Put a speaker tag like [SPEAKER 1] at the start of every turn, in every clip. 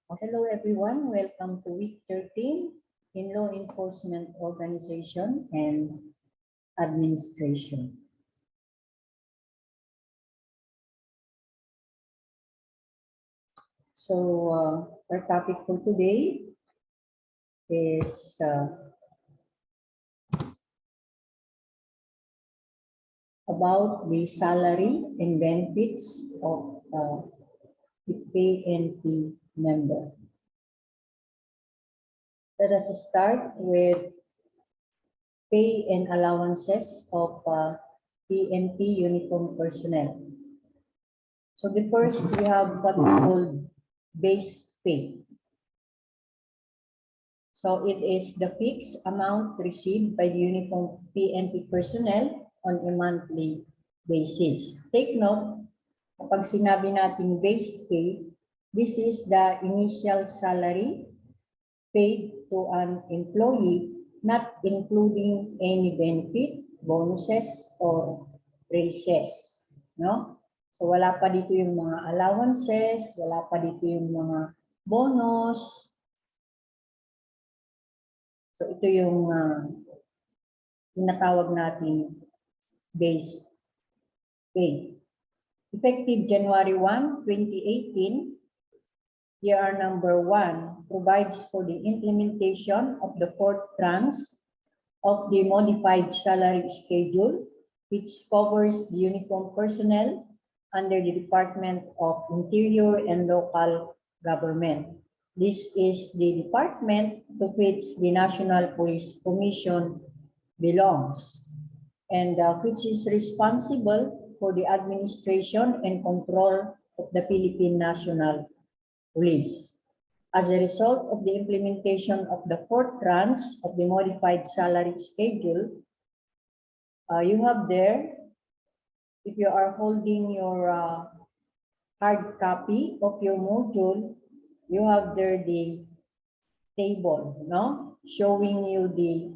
[SPEAKER 1] Hello everyone, welcome to week 13 in Law Enforcement Organization and Administration. So our topic for today is about the salary and benefits of the PNP member. Let us start with pay and allowances of PNP uniform personnel. So the first, we have what we call base pay. So it is the fixed amount received by the uniform PNP personnel on a monthly basis. Take note, kapag sinabi natin base pay, this is the initial salary paid to an employee, not including any benefit, bonuses, or raises. No? So wala pa dito yung mga allowances, wala pa dito yung mga bonus. So ito yung tinatawag natin base pay. Effective January 1, 2018, year number 1 provides for the implementation of the fourth tranche of the modified salary schedule, which covers the uniform personnel under the Department of Interior and Local Government. This is the department to which the National Police Commission belongs, and which is responsible for the administration and control of the Philippine National Police. As a result of the implementation of the fourth tranche of the modified salary schedule, you have there, if you are holding your hard copy of your module, you have there the table, no? Showing you the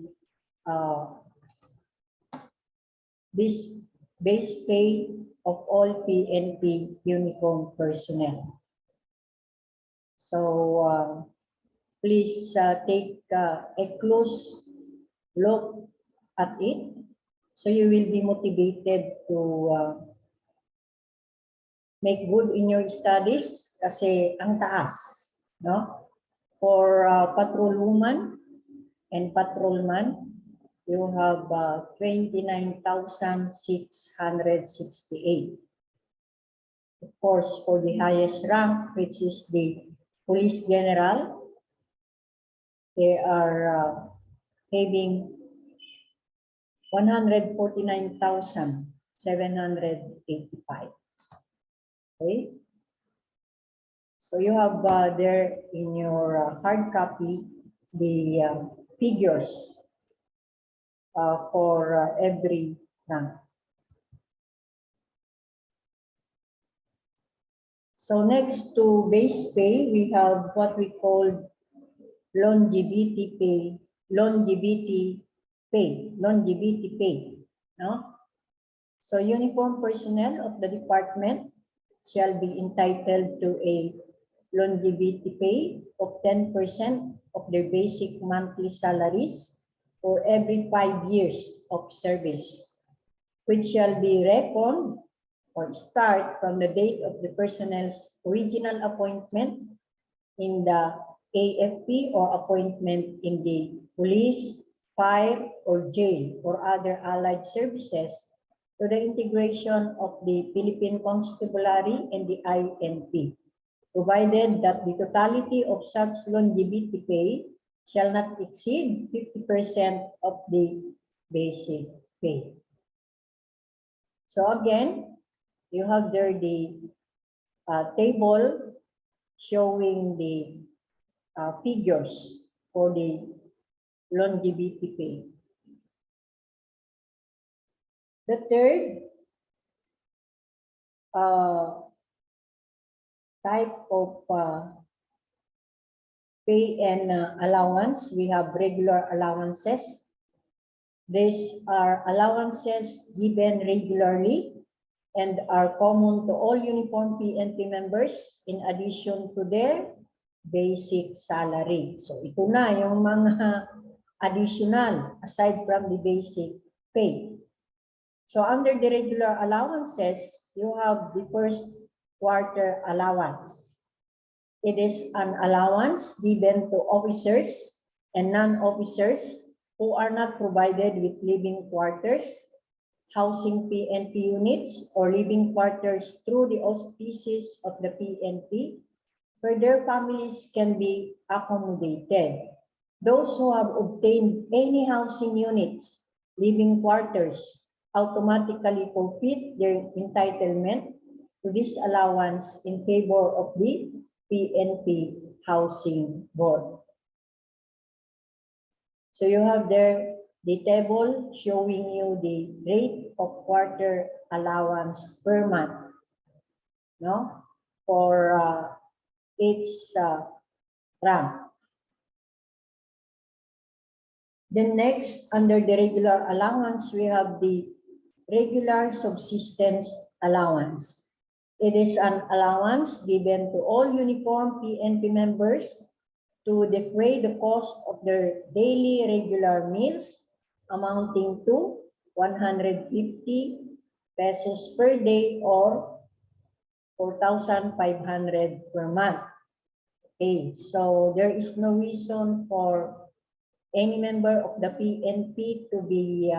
[SPEAKER 1] this base pay of all PNP uniform personnel. So please take a close look at it, so you will be motivated to make good in your studies kasi ang taas, no? For patrolwoman and patrolman, you have 29,668. Of course, for the highest rank, which is the Police General, they are having 149,785. Okay. So you have there in your hard copy the figures for every rank. So next to base pay, we have what we call longevity pay, no? So uniform personnel of the department shall be entitled to a longevity pay of 10% of their basic monthly salaries for every 5 years of service, which shall be reckoned or start from the date of the personnel's original appointment in the AFP or appointment in the police, fire, or jail or other allied services to the integration of the Philippine Constabulary and the INP, provided that the totality of such longevity pay shall not exceed 50% of the basic pay. So again, you have there the table showing the figures for the longevity pay. The third type of pay and allowance, we have regular allowances. These are allowances given regularly and are common to all uniform PNP members in addition to their basic salary. So ito na yung mga additional aside from the basic pay. So under the regular allowances, you have the first quarter allowance. It is an allowance given to officers and non-officers who are not provided with living quarters, housing PNP units, or living quarters through the auspices of the PNP, where their families can be accommodated. Those who have obtained any housing units, living quarters, automatically forfeit their entitlement to this allowance in favor of the PNP Housing Board. So you have there the table showing you the rate of quarter allowance per month, no, for each rank. Then next, under the regular allowance, we have the regular subsistence allowance. It is an allowance given to all uniform PNP members to defray the cost of their daily regular meals amounting to 150 pesos per day or 4,500 per month. Okay, so there is no reason for any member of the PNP to be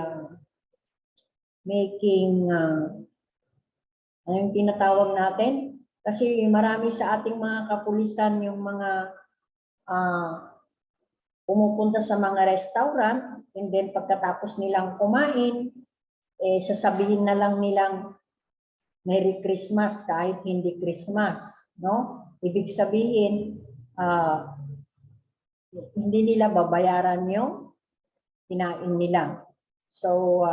[SPEAKER 1] making ano yung tinatawag natin? Kasi marami sa ating mga kapulisan yung mga pumupunta sa mga restaurant and then pagkatapos nilang kumain, sasabihin na lang nilang Merry Christmas kahit hindi Christmas, no? Ibig sabihin, hindi nila babayaran yung kinain nila. So,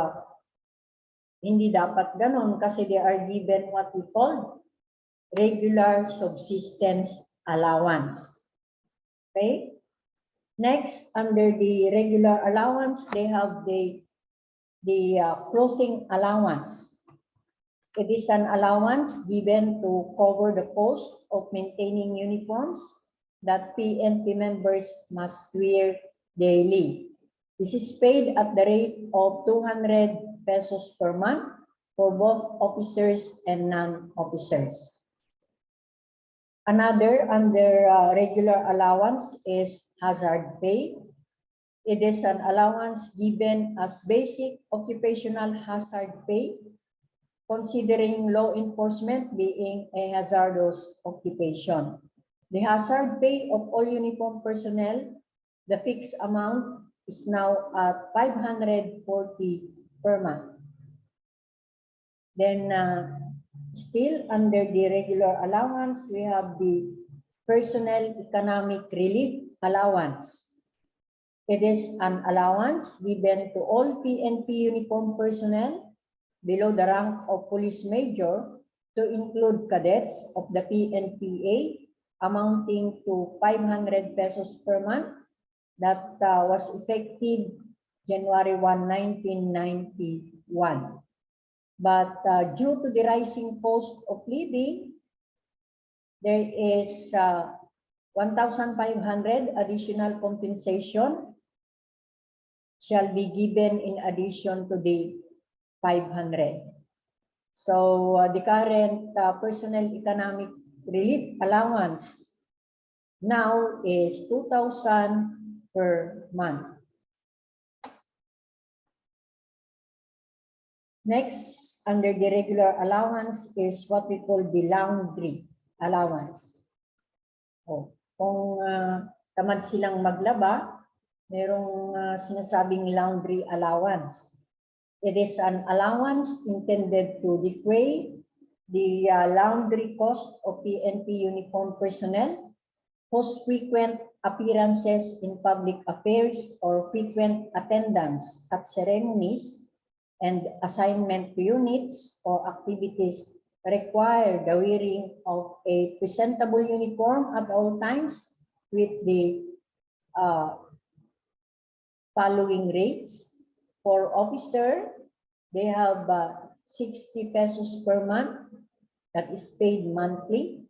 [SPEAKER 1] hindi dapat ganun kasi they are given what we call regular subsistence allowance. Okay? Next, under the regular allowance, they have the clothing allowance. It is an allowance given to cover the cost of maintaining uniforms that PNP members must wear daily. This is paid at the rate of 200 pesos per month for both officers and non-officers. Another under regular allowance is hazard pay. It is an allowance given as basic occupational hazard pay, considering law enforcement being a hazardous occupation. The hazard pay of all uniform personnel, the fixed amount is now at 540 per month. Then still under the regular allowance, we have the personnel economic relief allowance. It is an allowance given to all PNP uniform personnel below the rank of police major to include cadets of the PNPA amounting to 500 pesos per month. That was effective January 1, 1991. But due to the rising cost of living, there is 1,500 additional compensation shall be given in addition to the 500. So the current personnel economic relief allowance now is 2,000 per month. Next, under the regular allowance is what we call the laundry allowance. Kung tamad silang maglaba, merong sinasabing laundry allowance. It is an allowance intended to defray the laundry cost of PNP uniform personnel whose frequent appearances in public affairs or frequent attendance at ceremonies and assignment to units or activities require the wearing of a presentable uniform at all times with the following rates. For officer, they have 60 pesos per month that is paid monthly.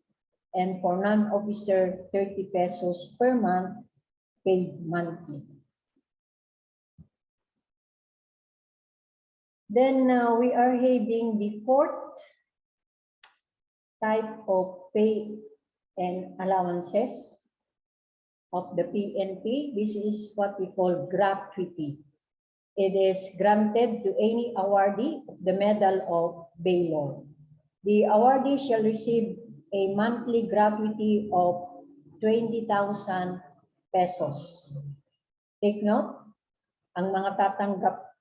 [SPEAKER 1] and for non-officer, 30 pesos per month, paid monthly. Then we are having the fourth type of pay and allowances of the PNP. This is what we call gratuity. It is granted to any awardee of the Medal of Valor. The awardee shall receive a monthly gratuity of 20,000 pesos. Take note, ang mga tatanggap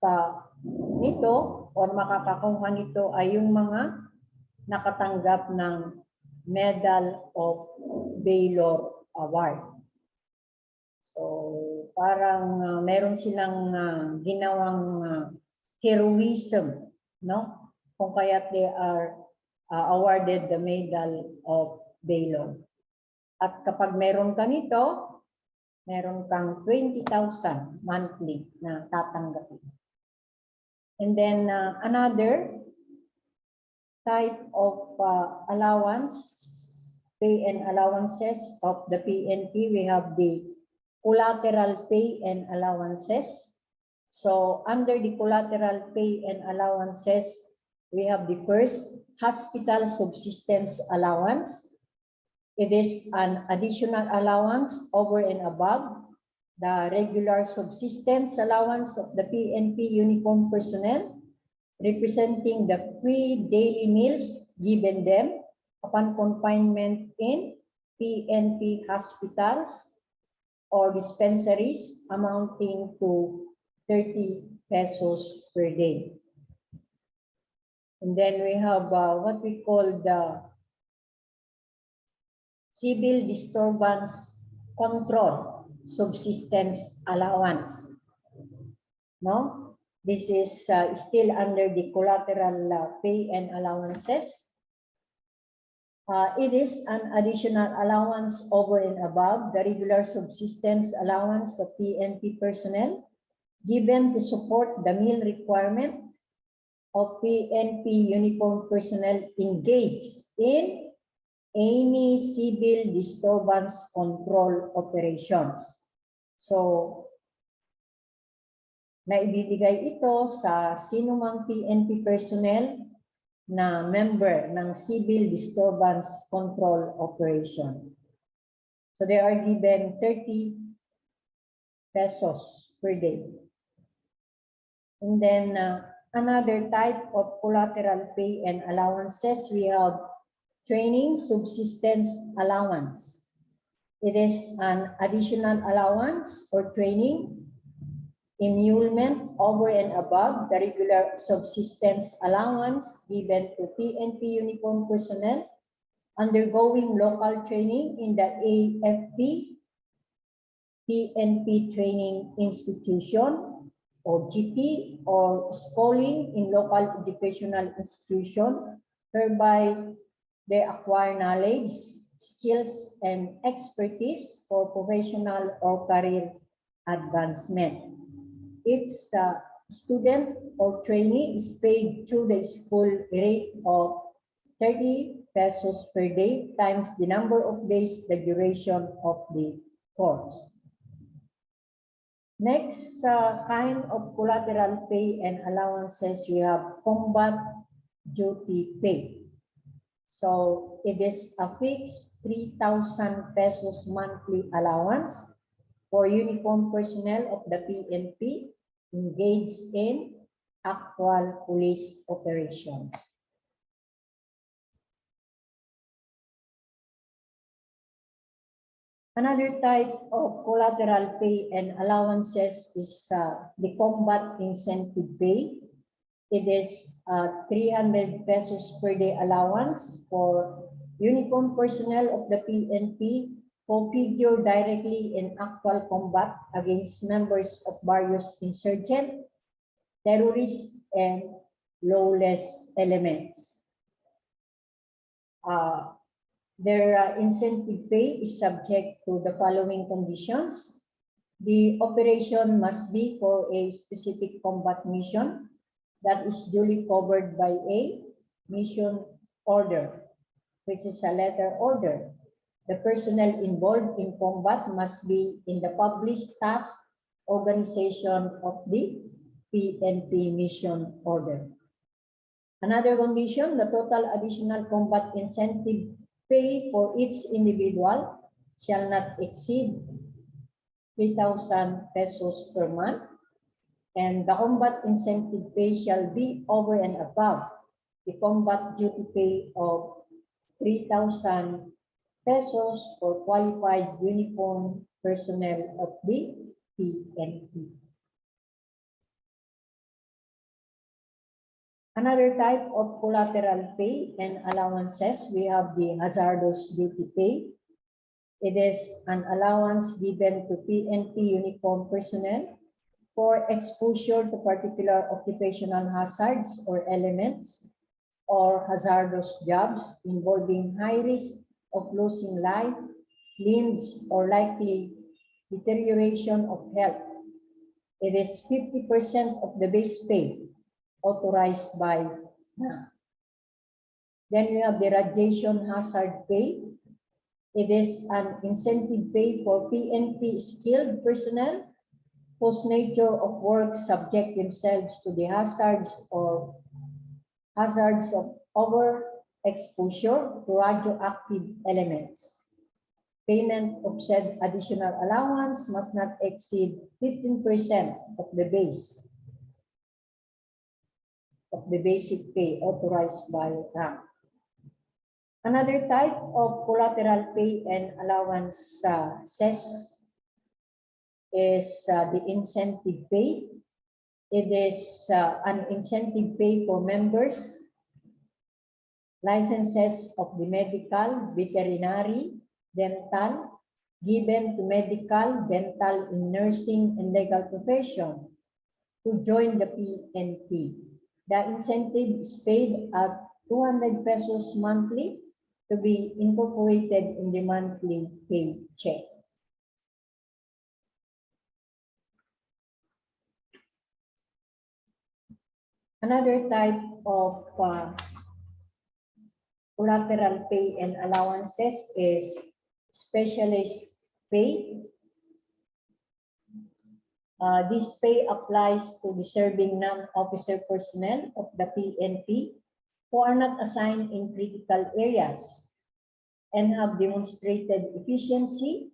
[SPEAKER 1] nito o makakakuha nito ay yung mga nakatanggap ng Medal of Valor Award. So, parang meron silang ginawang heroism, no? Kung kaya't they are awarded the Medal of Valor. At kapag meron ka nito, meron kang 20,000 monthly na tatanggapin. And then another type of allowance, pay and allowances of the PNP, we have the collateral pay and allowances. So under the collateral pay and allowances, we have the first, hospital subsistence allowance. It is an additional allowance over and above the regular subsistence allowance of the PNP uniformed personnel, representing the free daily meals given them upon confinement in PNP hospitals or dispensaries, amounting to 30 pesos per day. And then we have what we call the civil disturbance control subsistence allowance. No, this is still under the collateral pay and allowances. It is an additional allowance over and above the regular subsistence allowance of PNP personnel given to support the meal requirement of PNP uniformed personnel engaged in any civil disturbance control operations. So, naibibigay ito sa sinumang PNP personnel na member ng civil disturbance control operation. So, they are given 30 pesos per day. And then, another type of collateral pay and allowances, we have training subsistence allowance. It is an additional allowance or training emolument over and above the regular subsistence allowance given to PNP uniformed personnel undergoing local training in the AFP PNP training institution or GT or schooling in local educational institution, whereby they acquire knowledge, skills, and expertise for professional or career advancement. Each student or trainee is paid through the school rate of 30 pesos per day times the number of days, the duration of the course. Next kind of collateral pay and allowances, we have combat duty pay. So it is a fixed 3,000 pesos monthly allowance for uniformed personnel of the PNP engaged in actual police operations. Another type of collateral pay and allowances is the combat incentive pay. It is 300 pesos per day allowance for uniformed personnel of the PNP who figure directly in actual combat against members of various insurgent, terrorist, and lawless elements. Their incentive pay is subject to the following conditions. The operation must be for a specific combat mission that is duly covered by a mission order, which is a letter order, The personnel involved in combat must be in the published task organization of the PNP mission order. Another condition, the total additional combat incentive pay for each individual shall not exceed 3,000 pesos per month, and the combat incentive pay shall be over and above the combat duty pay of 3,000 pesos for qualified uniformed personnel of the PNP. Another type of collateral pay and allowances, we have the hazardous duty pay. It is an allowance given to PNP uniformed personnel for exposure to particular occupational hazards or elements or hazardous jobs involving high risk of losing life, limbs, or likely deterioration of health. It is 50% of the base pay authorized by NAM. Then we have the radiation hazard pay. It is an incentive pay for PNP skilled personnel whose nature of work subject themselves to the hazards of overexposure to radioactive elements. Payment of said additional allowance must not exceed 15% of the basic pay authorized by RAM. Another type of collateral pay and allowance is the incentive pay. It is an incentive pay for members, licenses of the medical, veterinary, dental, given to medical, dental, and nursing and legal profession to join the PNP. The incentive is paid at 200 pesos monthly to be incorporated in the monthly pay check. Another type of collateral pay and allowances is specialist pay. This pay applies to the serving non-officer personnel of the PNP who are not assigned in critical areas and have demonstrated efficiency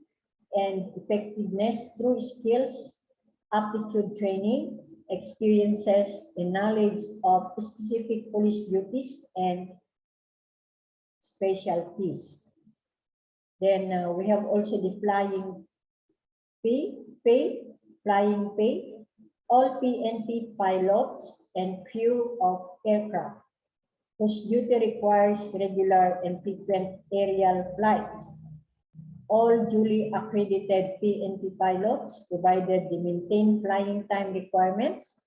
[SPEAKER 1] and effectiveness through skills, aptitude training, experiences, and knowledge of specific police duties and specialties. Then we have also the flying pay. All PNP pilots and crew of aircraft whose duty requires regular and frequent aerial flights. All duly accredited PNP pilots, provided they maintain flying time requirements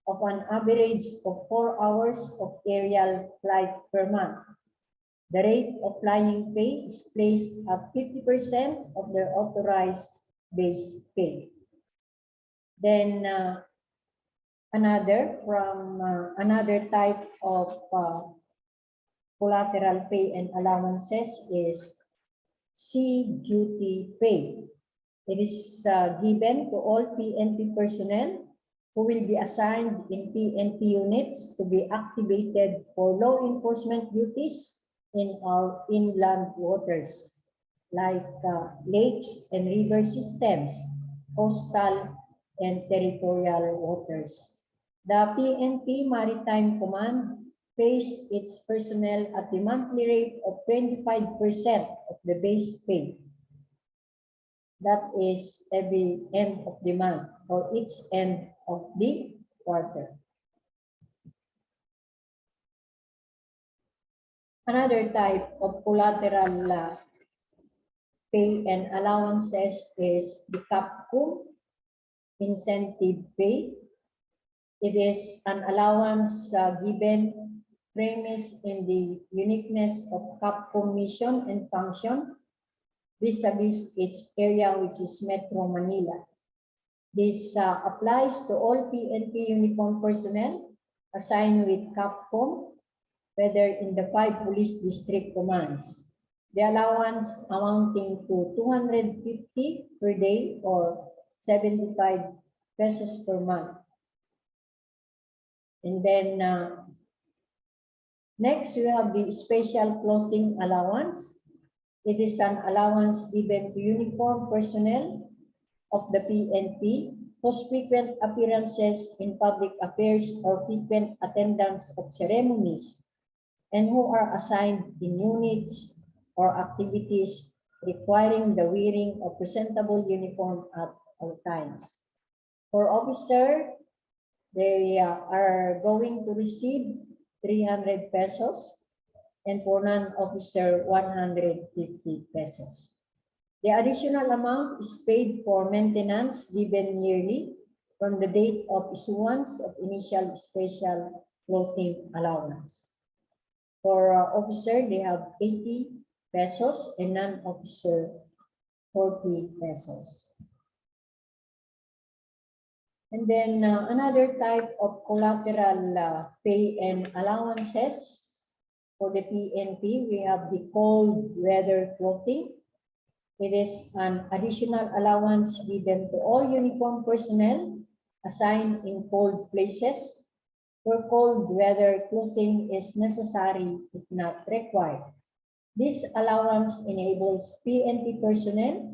[SPEAKER 1] of an average of 4 hours of aerial flight per month. The rate of flying pay is placed at 50% of their authorized base pay. Then another type of collateral pay and allowances is sea duty pay. It is given to all PNP personnel who will be assigned in PNP units to be activated for law enforcement duties in our inland waters, like lakes and river systems, coastal and territorial waters. The PNP Maritime Command pays its personnel at the monthly rate of 25% of the base pay. That is every end of the month or each end of the quarter. Another type of collateral pay and allowances is the CAPCO incentive pay. It is an allowance given premise in the uniqueness of CAPCO mission and function vis-a-vis its area, which is Metro Manila. This applies to all PNP uniform personnel assigned with CAPCOM, whether in the 5 police district commands. The allowance amounting to 250 per day or 75 pesos per month. And then next we have the special clothing allowance. It is an allowance given to uniformed personnel of the PNP whose frequent appearances in public affairs or frequent attendance of ceremonies and who are assigned in units or activities requiring the wearing of presentable uniform at all times. For officer, they are going to receive 300 pesos and for non-officer 150 pesos. The additional amount is paid for maintenance given yearly from the date of issuance of initial special clothing allowance. For officer, they have 80 pesos and non-officer 40 pesos. And then another type of collateral pay and allowances for the PNP, we have the cold weather clothing. It is an additional allowance given to all uniform personnel assigned in cold places where cold weather clothing is necessary if not required. This allowance enables PNP personnel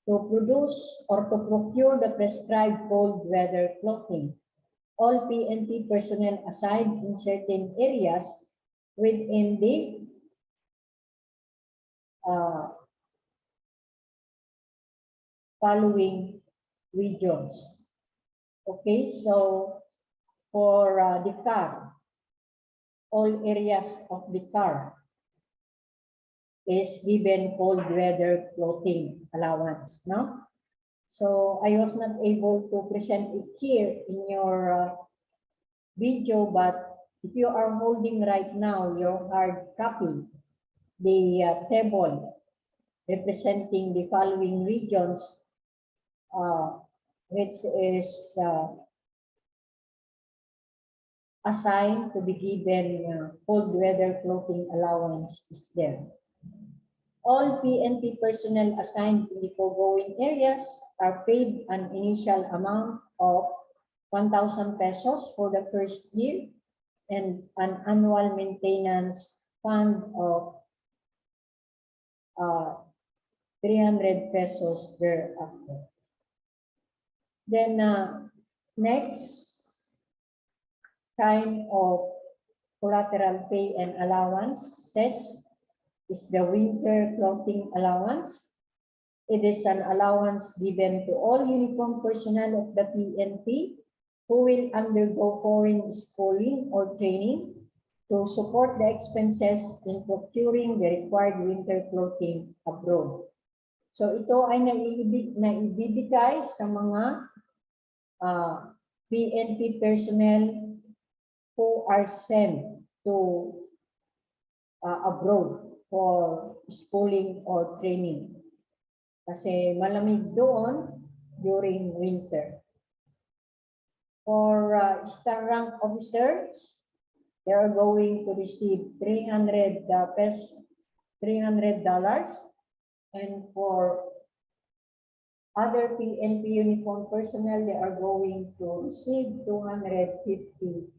[SPEAKER 1] to produce or to procure the prescribed cold weather clothing. All PNP personnel assigned in certain areas within the following regions. Okay, so for the car, all areas of the car is given cold weather clothing allowance, no? So I was not able to present it here in your video, but if you are holding right now your hard copy, the table representing the following regions, which is assigned to be given cold weather clothing allowance is there. All PNP personnel assigned in the foregoing areas are paid an initial amount of 1,000 pesos for the first year and an annual maintenance fund of 300 pesos thereafter. Then next kind of collateral pay and allowance is the winter clothing allowance. It is an allowance given to all uniform personnel of the PNP who will undergo foreign schooling or training to support the expenses in procuring the required winter clothing abroad. So ito ay naibibigay sa mga PNP personnel who are sent to abroad for schooling or training. Kasi malamig doon during winter. For star rank officers, they are going to receive $300. And for other PNP uniform personnel, they are going to receive $250.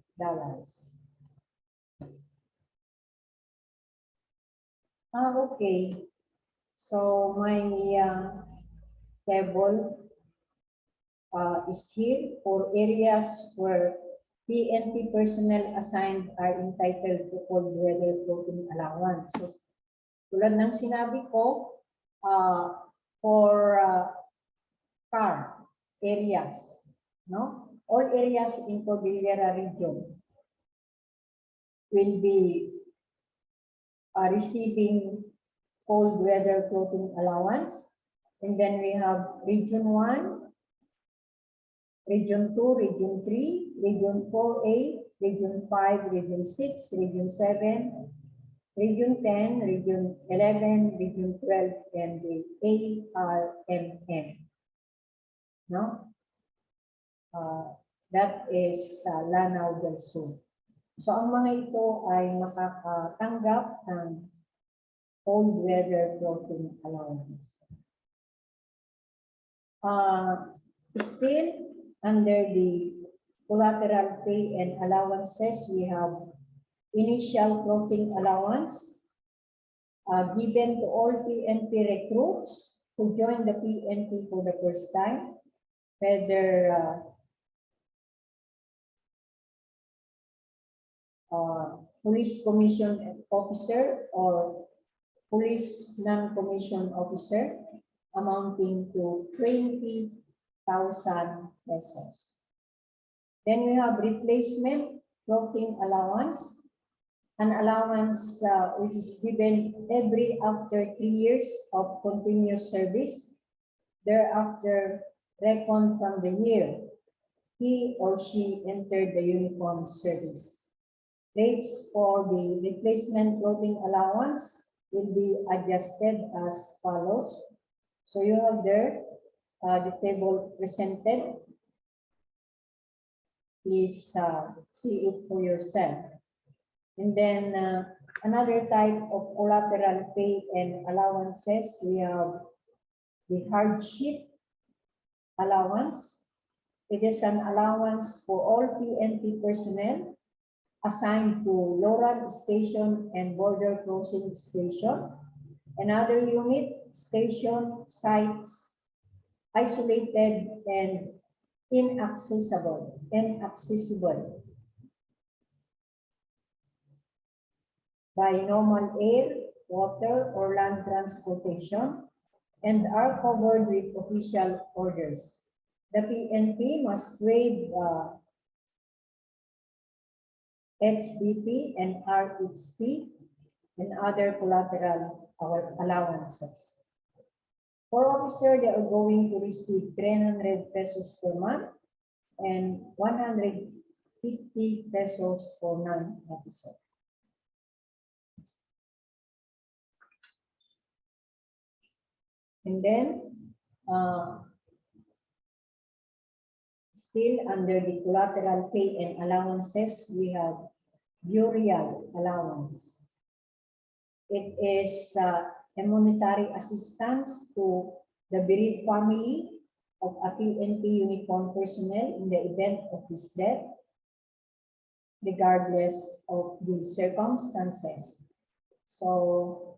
[SPEAKER 1] Okay. So my table is here for areas where PNP personnel assigned are entitled to cold weather clothing allowance. So, tulad ng sinabi ko, for car areas, no? All areas in Cordillera region will be receiving cold weather clothing allowance. And then we have Region 1, Region 2, Region 3, Region 4A, Region 5, Region 6, Region 7, Region 10, Region 11, Region 12, and the ARMM. No? That is Lanao del Sur. So ang mga ito ay makakatanggap ng cold weather clothing allowance. Still under the collateral pay and allowances, we have initial clothing allowance given to all PNP recruits who join the PNP for the first time, whether police commission officer or police non-commissioned officer, amounting to 20,000 pesos. Then we have replacement clothing allowance, an allowance which is given every after 3 years of continuous service, thereafter reckoned from the year he or she entered the uniform service. Rates for the replacement clothing allowance will be adjusted as follows. So you have there the table presented. Please see it for yourself. And then another type of collateral pay and allowances, we have the hardship allowance. It is an allowance for all PNP personnel assigned to Loran Station and Border Crossing Station and other unit station sites isolated and inaccessible by normal air, water, or land transportation and are covered with official orders. The PNP must waive HDP and RHP and other collateral allowances. For officer, they are going to receive 300 pesos per month and 150 pesos for non-officer. And then, still under the collateral pay and allowances, we have burial allowance. It is a monetary assistance to the bereaved family of a PNP uniform personnel in the event of his death, regardless of the circumstances. So,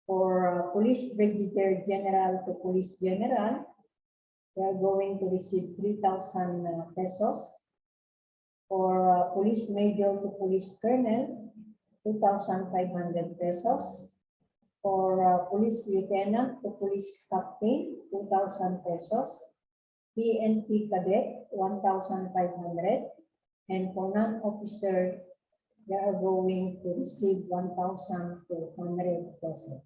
[SPEAKER 1] for Police Brigadier General to Police General, they are going to receive 3,000 pesos. For Police Major to Police Colonel, 2,500 pesos. For Police Lieutenant to Police Captain, 2,000 pesos. PNP Cadet, 1,500. And for non-officer, they are going to receive 1,200 pesos.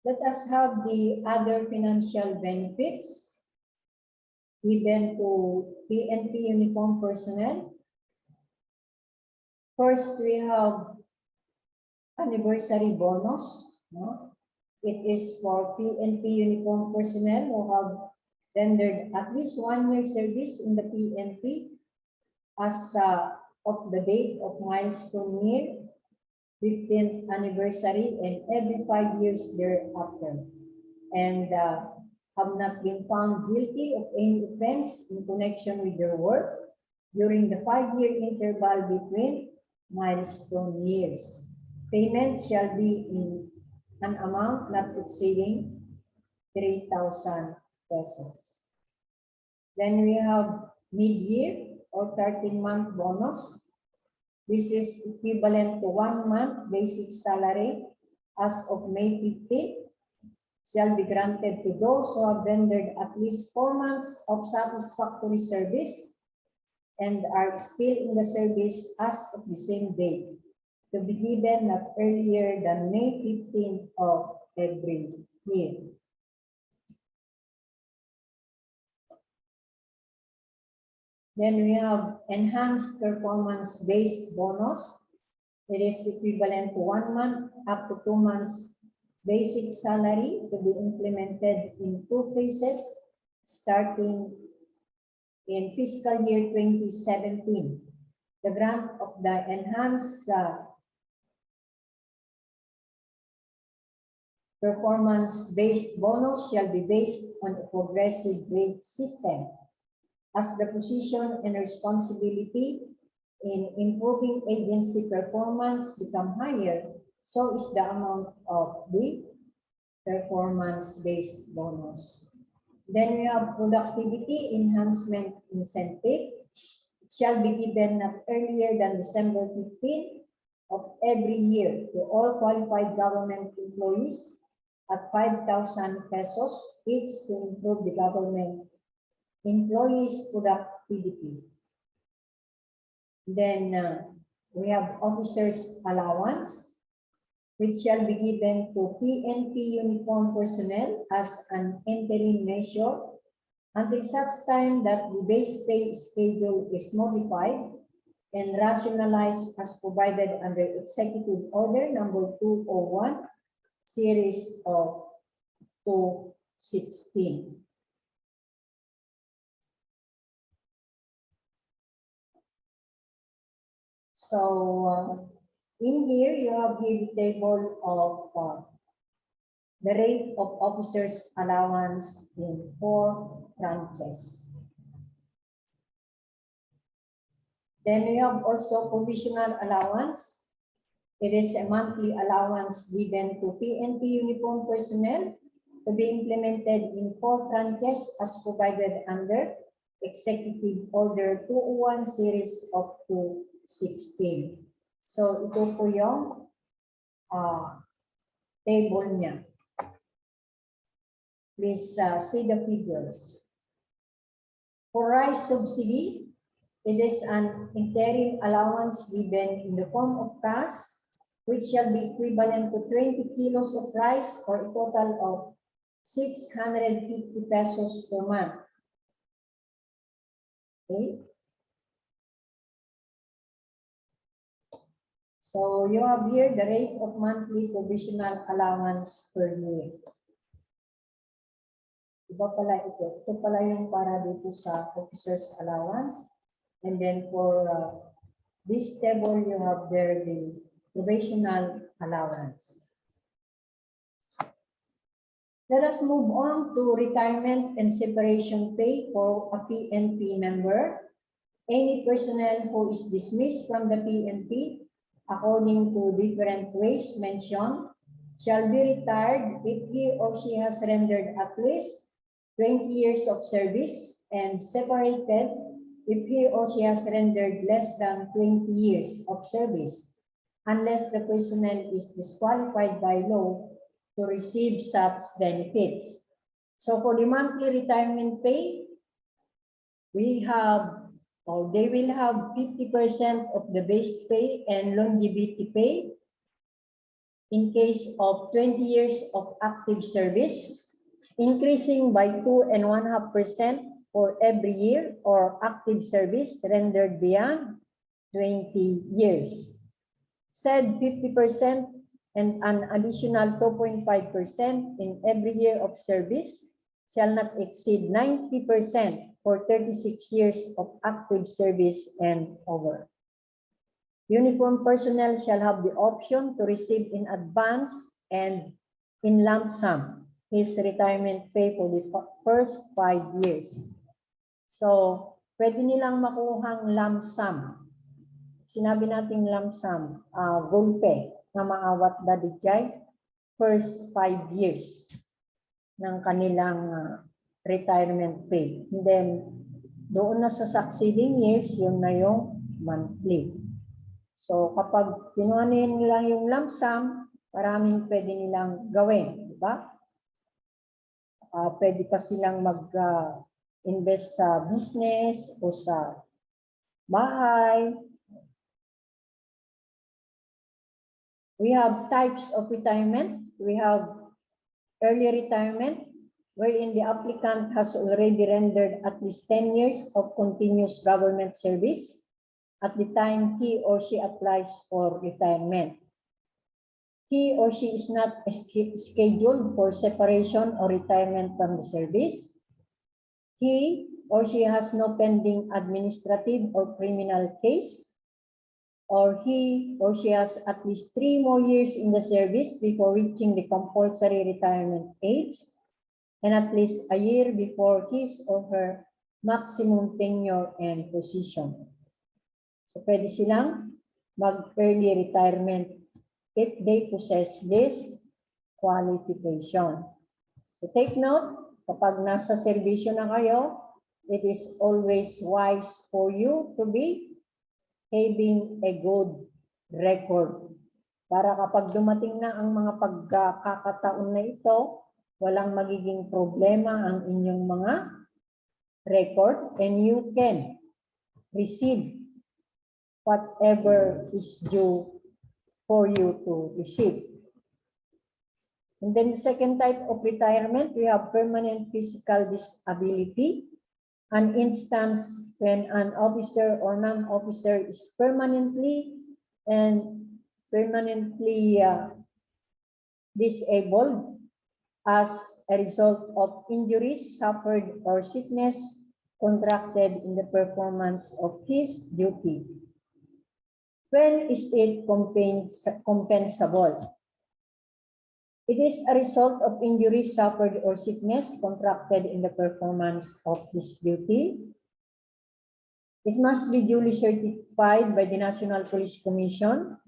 [SPEAKER 1] Let us have the other financial benefits given to PNP uniform personnel. First, we have anniversary bonus. No? It is for PNP uniform personnel who have rendered at least 1 year service in the PNP as of the date of milestone year, 15th anniversary, and every 5 years thereafter, and have not been found guilty of any offense in connection with their work during the 5-year interval between milestone years. Payment shall be in an amount not exceeding 3,000 pesos. Then we have mid-year or 13-month bonus. This is equivalent to 1 month basic salary as of May 15th, shall be granted to those who have rendered at least 4 months of satisfactory service and are still in the service as of the same date, to be given not earlier than May 15th of every year. Then we have enhanced performance-based bonus. It is equivalent to 1 month up to 2 months basic salary to be implemented in 2 phases starting in fiscal year 2017. The grant of the enhanced performance-based bonus shall be based on a progressive grade system. As the position and responsibility in improving agency performance become higher, so is the amount of the performance-based bonus. Then we have productivity enhancement incentive. It shall be given not earlier than December 15 of every year to all qualified government employees at 5,000 pesos each to improve the government employees' productivity. Then we have officers' allowance, which shall be given to PNP uniform personnel as an interim measure until such time that the base pay schedule is modified and rationalized as provided under Executive Order number 201, series of 2016. So in here you have here the table of the rate of officers' allowance in 4 tranches. Then we have also provisional allowance. It is a monthly allowance given to PNP uniform personnel to be implemented in 4 tranches as provided under Executive Order 201 series of 2016. So ito po yung table niya. Please see the figures. For rice subsidy, it is an interim allowance given in the form of cash, which shall be equivalent to 20 kilos of rice or a total of 650 pesos per month. Okay. So you have here the rate of monthly provisional allowance per year. Iba pala ito. Ito pala yung para dito sa officer's allowance. And then for this table, you have there the provisional allowance. Let us move on to retirement and separation pay for a PNP member. Any personnel who is dismissed from the PNP according to different ways mentioned shall be retired if he or she has rendered at least 20 years of service and separated if he or she has rendered less than 20 years of service, unless the personnel is disqualified by law to receive such benefits. So for the monthly retirement pay, we have, or they will have 50% of the base pay and longevity pay in case of 20 years of active service, increasing by 2.5% for every year or active service rendered beyond 20 years. Said 50% and an additional 2.5% in every year of service shall not exceed 90% for 36 years of active service and over. Uniform personnel shall have the option to receive in advance and in lump sum his retirement pay for the first 5 years. So, pwede nilang makuhang lump sum. Sinabi natin lump sum, gulpe na maawat dadigay first 5 years ng kanilang retirement pay. And then, doon na sa succeeding years, yun na yung monthly. So, kapag kinuha nila yung lump sum, maraming pwede nilang gawin, di ba? Pwede pa silang mag-invest sa business o sa bahay. We have types of retirement. We have early retirement, wherein the applicant has already rendered at least 10 years of continuous government service at the time he or she applies for retirement. He or she is not scheduled for separation or retirement from the service. He or she has no pending administrative or criminal case or he or she has at least 3 more years in the service before reaching the compulsory retirement age, and at least a year before his or her maximum tenure and position. So pwede silang mag-early retirement if they possess this qualification. So take note, kapag nasa serbisyo na kayo, it is always wise for you to be having a good record. Para kapag dumating na ang mga pagkakataon na ito, walang magiging problema ang inyong mga record and you can receive whatever is due for you to receive. And then the second type of retirement, we have permanent physical disability, an instance when an officer or non-officer is permanently disabled as a result of injuries suffered or sickness contracted in the performance of his duty. When is it compensable? It is a result of injuries suffered or sickness contracted in the performance of his duty. It must be duly certified by the National Police Commission,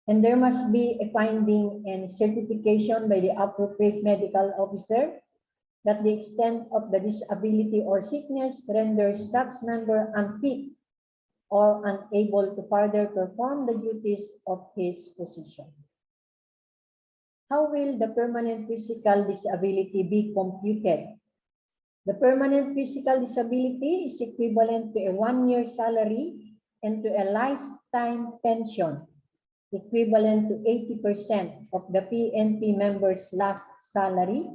[SPEAKER 1] and there must be a finding and certification by the appropriate medical officer that the extent of the disability or sickness renders such member unfit or unable to further perform the duties of his position. How will the permanent physical disability be computed? The permanent physical disability is equivalent to a 1-year salary and to a lifetime pension, equivalent to 80% of the PNP member's last salary,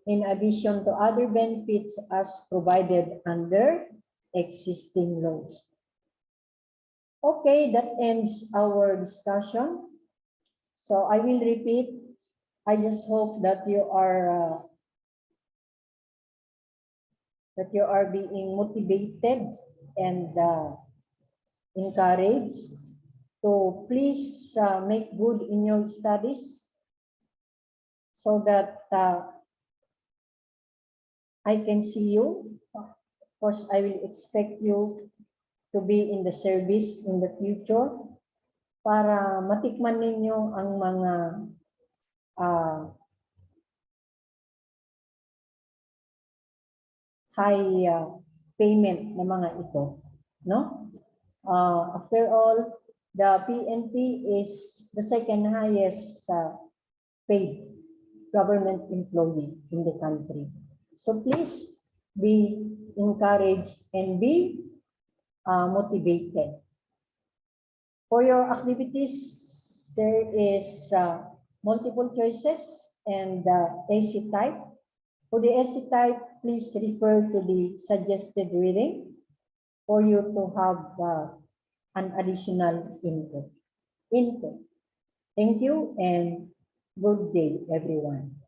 [SPEAKER 1] in addition to other benefits as provided under existing laws. Okay, that ends our discussion. So I will repeat. I just hope that you are being motivated and encouraged to please make good in your studies, so that I can see you. Of course, I will expect you to be in the service in the future para matikman ninyo ang mga high payment na mga ito, no? After all, the PNP is the second highest paid government employee in the country. So please be encouraged and be motivated. For your activities, there is multiple choices and AC type. For the AC type, please refer to the suggested reading for you to have an additional input. Thank you and good day, everyone.